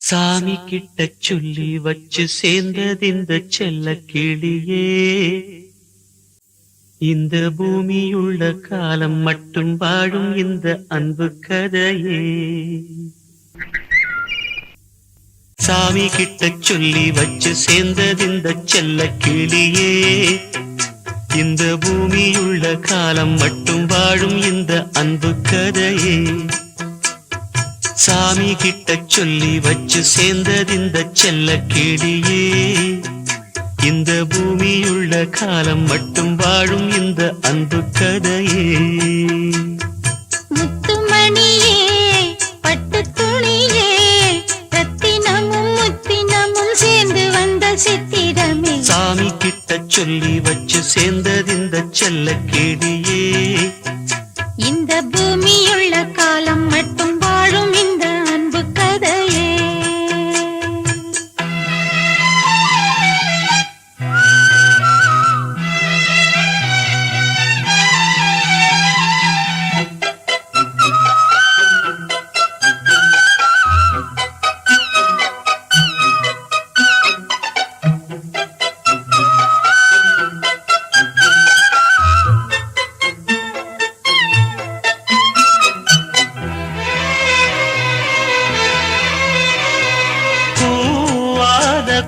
சாமி கிட்ட சொல்லி வச்சு சேர்ந்தது இந்த செல்ல கிளியே. இந்த பூமியுள்ள காலம் மட்டும் வாழும் இந்த அன்பு கதையே. சாமி கிட்ட சொல்லி வச்சு சேர்ந்தது இந்த செல்ல கிளியே. இந்த பூமியுள்ள காலம் மட்டும் வாழும் இந்த அன்பு கதையே. சாமி கிட்ட சொல்லி வச்சு சேர்ந்தது இந்த செல்ல கிளியே. இந்த பூமியுள்ள காலம் மட்டும் வாழும் இந்த அன்பு கதையே. முத்துமணியே, பட்டு துணியே, ரத்தினமும் முத்தினமும் சேர்ந்து வந்த சித்திரமே. சாமி கிட்ட சொல்லி வச்சு சேர்ந்தது இந்த செல்ல கிளியே. இந்த பூமியுள்ள காலம் மட்டும் வாழும் இந்த அன்பு கதையே.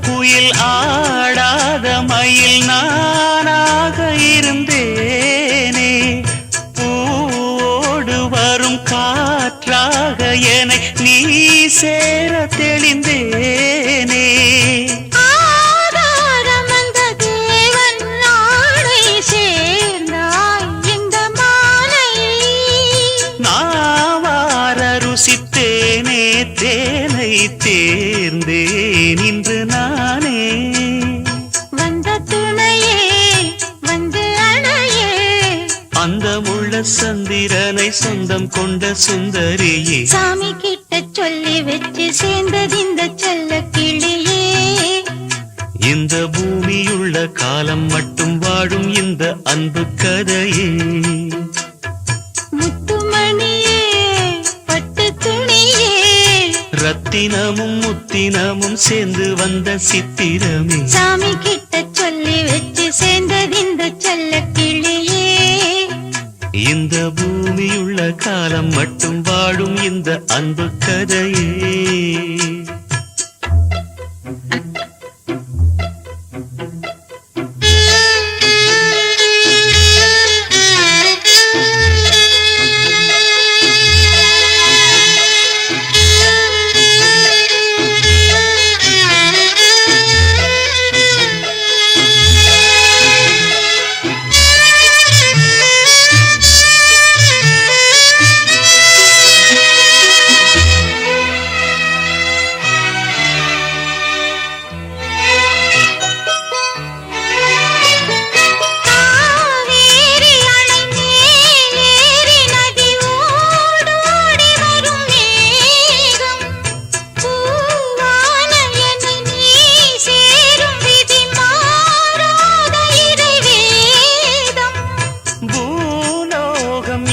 குயில் ஆடாத மயில் நானாக இருந்தேனே. பூவோடு வரும் காற்றாக என நீ சேர தெளிந்தேனே. ருசித்தேனே தேனை தேர்ந்தேன் இன்று நானே. வந்த துணையே வந்து அணையே, அந்த முள்ள சந்திரனை சொந்தம் கொண்ட சுந்தரியே. சாமி கிட்ட சொல்லி வச்சு சேர்ந்தது இந்த செல்ல கிளியே. இந்த பூமியுள்ள காலம் மட்டும் வாழும் இந்த அன்பு கதையே. ரத்தினமும் முத்தினமும் சேர்ந்து வந்த சித்திரமே. சாமி கிட்ட சொல்லி வச்சு சேர்ந்தது இந்த செல்ல கிளியே. இந்த பூமியுள்ள காலம் மட்டும் வாழும் இந்த அன்பு கதையே.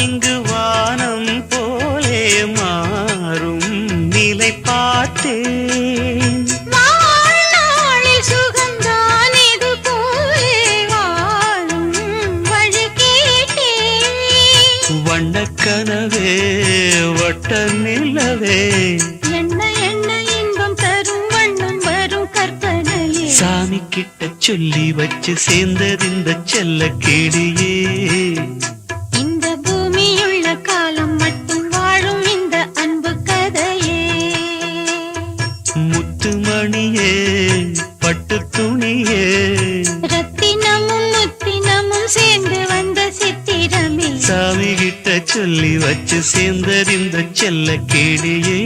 இங்கு வானம் போலே மாறும் நிலை பார்த்தேன். வாழ்நாளில் சுகந்தான் இது போலே வாழும் வழி கேட்டேன். வண்ணக்கனவே வட்ட நிலவே, என்ன என்ன இன்பம் தரும் வண்ணம் வரும் கற்பனையே. சாமி கிட்ட சொல்லி வச்சு சேர்ந்தது இந்த செல்ல கிளியே. இந்த பூமியுள்ள காலம் மட்டும் வாழும் இந்த அன்பு கதையே. முத்துமணியே, பட்டு துணியே, ரத்தினமும் முத்தினமும் சேர்ந்து வந்த சித்திரமே. சாமி கிட்ட சொல்லி வச்சு சேர்ந்தது இந்த செல்ல கிளியே.